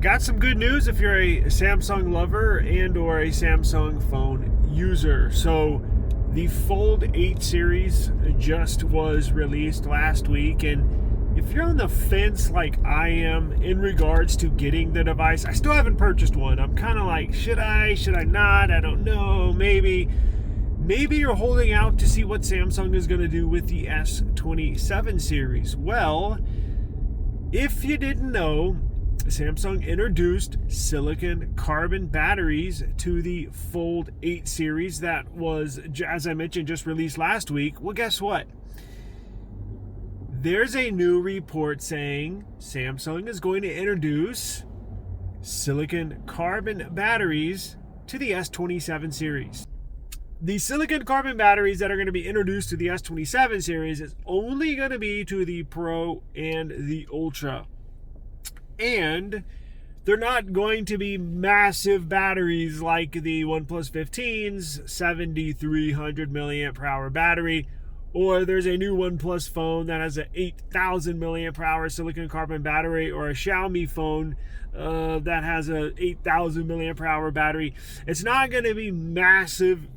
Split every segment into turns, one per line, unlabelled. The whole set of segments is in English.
got some good news if you're a Samsung lover and or a Samsung phone user. So the Fold 8 series just was released last week, and if you're on the fence like I am in regards to getting the device, I still haven't purchased one. I'm kind of like, should I not? I don't know, maybe you're holding out to see what Samsung is going to do with the S27 series. Well, if you didn't know, Samsung introduced silicon carbon batteries to the Fold 8 series that was, as I mentioned, just released last week. Well, guess what? There's a new report saying Samsung is going to introduce silicon carbon batteries to the S27 series. The silicon carbon batteries that are going to be introduced to the S27 series is only going to be to the Pro and the Ultra. And they're not going to be massive batteries like the OnePlus 15's 7,300 milliamp per hour battery, or there's a new OnePlus phone that has an 8,000 milliamp per hour silicon carbon battery, or a Xiaomi phone that has a 8,000 milliamp per hour battery. It's not going to be massive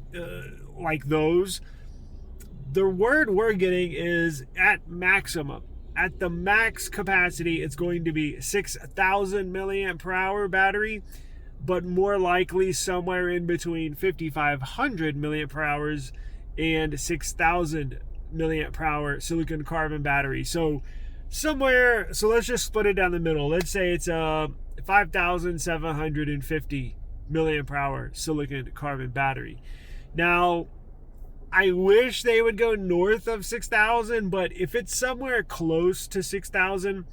like those. The word we're getting is at maximum. At the max capacity, it's going to be 6,000 milliamp per hour battery, but more likely somewhere in between 5,500 milliamp per hours and 6,000 milliamp per hour silicon carbon battery. So let's just split it down the middle. Let's say it's a 5,750 milliamp per hour silicon carbon battery. Now, I wish they would go north of 6,000, but if it's somewhere close to 6,000,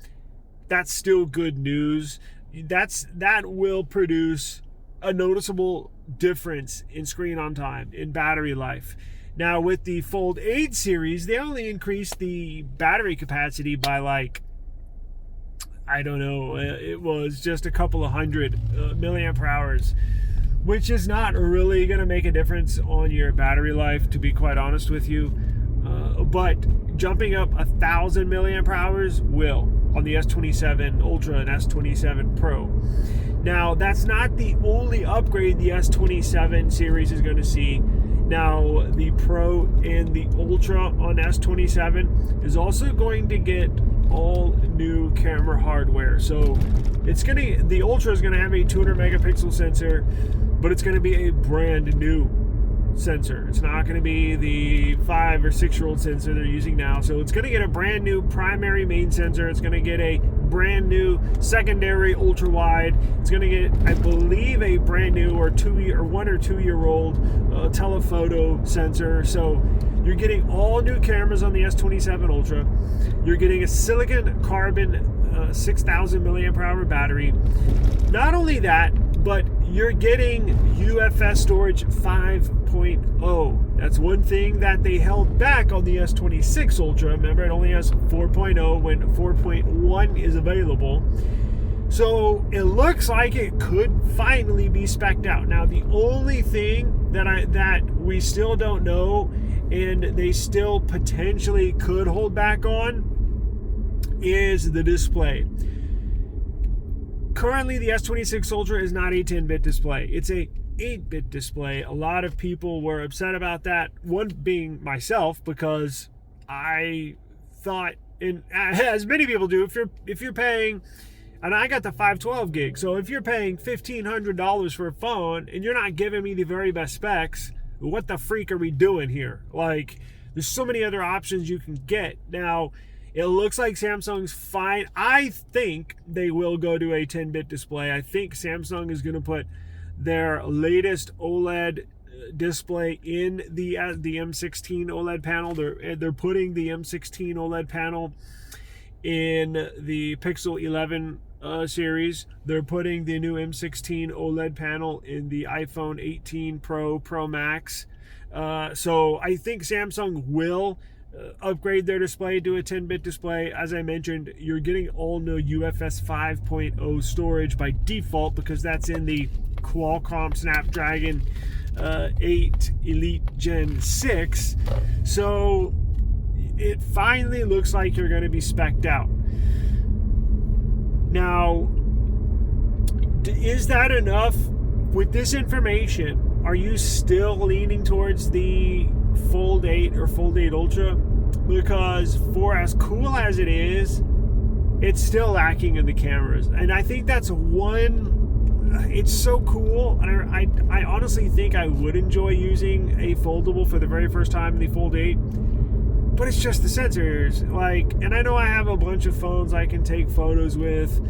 that's still good news. That will produce a noticeable difference in screen on time, in battery life. Now, with the Fold 8 series, they only increased the battery capacity by it was just a couple of hundred milliamp per hours, which is not really going to make a difference on your battery life, to be quite honest with you. But jumping up 1,000 milliamp per hours will on the S27 Ultra and S27 Pro. Now, that's not the only upgrade the S27 series is going to see. Now, the Pro and the Ultra on S27 is also going to get all new camera hardware. So the Ultra is going to have a 200 megapixel sensor, but it's going to be a brand new sensor. It's not going to be the 5 or 6 year old sensor they're using now. So it's going to get a brand new primary main sensor. It's going to get a brand new secondary ultra wide. It's going to get, I believe, a brand new or 1 or 2 year old telephoto sensor. So you're getting all new cameras on the S27 Ultra. You're getting a silicon carbon 6,000 milliamp per hour battery. Not only that, but you're getting UFS storage 5.0. That's one thing that they held back on the S26 Ultra. Remember, it only has 4.0 when 4.1 is available. So it looks like it could finally be spec'd out. Now, the only thing that we still don't know, and they still potentially could hold back on, is the display. Currently, the S26 Ultra is not a 10-bit display. It's a 8-bit display. A lot of people were upset about that. One being myself, because I thought, and as many people do, if you're paying, and I got the 512 gig, so if you're paying $1,500 for a phone and you're not giving me the very best specs, what the freak are we doing here? Like, there's so many other options you can get. Now, it looks like Samsung's fine. I think they will go to a 10-bit display. I think Samsung is going to put their latest OLED display in the M16 OLED panel. They're putting the M16 OLED panel in the Pixel 11 series. They're putting the new M16 OLED panel in the iPhone 18 Pro Max. So I think Samsung will upgrade their display to a 10-bit display. As I mentioned, you're getting all new UFS 5.0 storage by default because that's in the Qualcomm Snapdragon 8 Elite Gen 6. So it finally looks like you're going to be spec'd out. Now, Is that enough? With this information, are you still leaning towards the Fold 8 or Fold 8 Ultra? Because for as cool as it is, it's still lacking in the cameras. And I think that's it's so cool. And I honestly think I would enjoy using a foldable for the very first time in the Fold 8. But it's just the sensors. And I know I have a bunch of phones I can take photos with.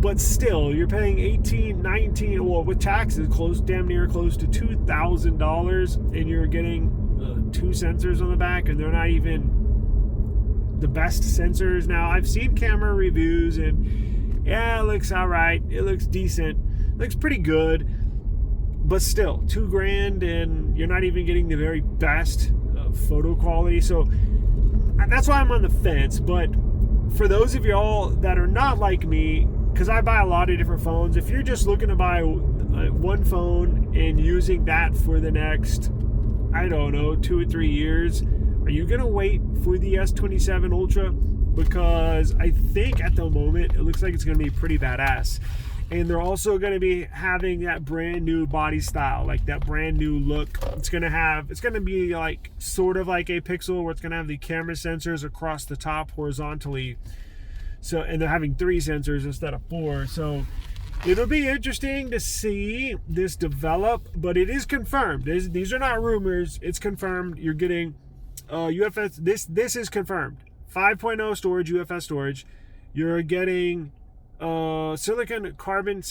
But still, you're paying $18, $19, well, with taxes, damn near close to $2,000, and you're getting 2 sensors on the back, and they're not even the best sensors. Now, I've seen camera reviews, and yeah, it looks all right. It looks decent. It looks pretty good. But still, $2,000, and you're not even getting the very best photo quality. So that's why I'm on the fence. But for those of y'all that are not like me, because I buy a lot of different phones, if you're just looking to buy one phone and using that for the next, I don't know, 2 or 3 years, are you going to wait for the S27 Ultra? Because I think at the moment, it looks like it's going to be pretty badass. And they're also going to be having that brand new body style, like that brand new look. It's going to be like sort of like a Pixel, where it's going to have the camera sensors across the top horizontally. So, and they're having 3 sensors instead of 4. So it'll be interesting to see this develop, but it is confirmed. These are not rumors. It's confirmed. You're getting UFS. This is confirmed. 5.0 storage, UFS storage. You're getting silicon carbon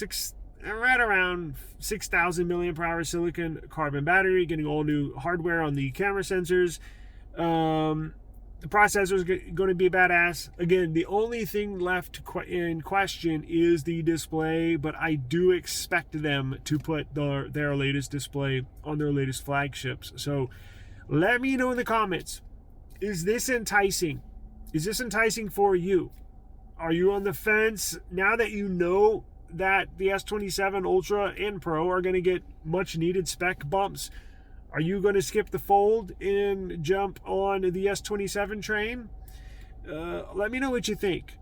right around 6,000 milliamp per hour silicon carbon battery. Getting all new hardware on the camera sensors. The processor is going to be badass. Again, the only thing left in question is the display, but I do expect them to put their latest display on their latest flagships. So let me know in the comments. Is this enticing? Is this enticing for you? Are you on the fence now that you know that the S27 Ultra and Pro are going to get much needed spec bumps? Are you going to skip the Fold and jump on the S27 train? Let me know what you think.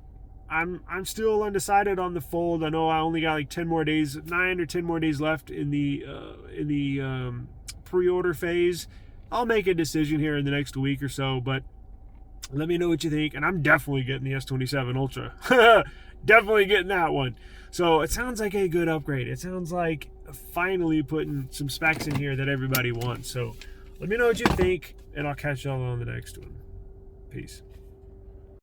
I'm still undecided on the Fold. I know I only got like 10 more days, 9 or 10 more days left in the pre-order phase. I'll make a decision here in the next week or so, but let me know what you think. And I'm definitely getting the S27 Ultra. Definitely getting that one. So it sounds like a good upgrade. It sounds like finally putting some specs in here that everybody wants. So let me know what you think, and I'll catch y'all on the next one. Peace.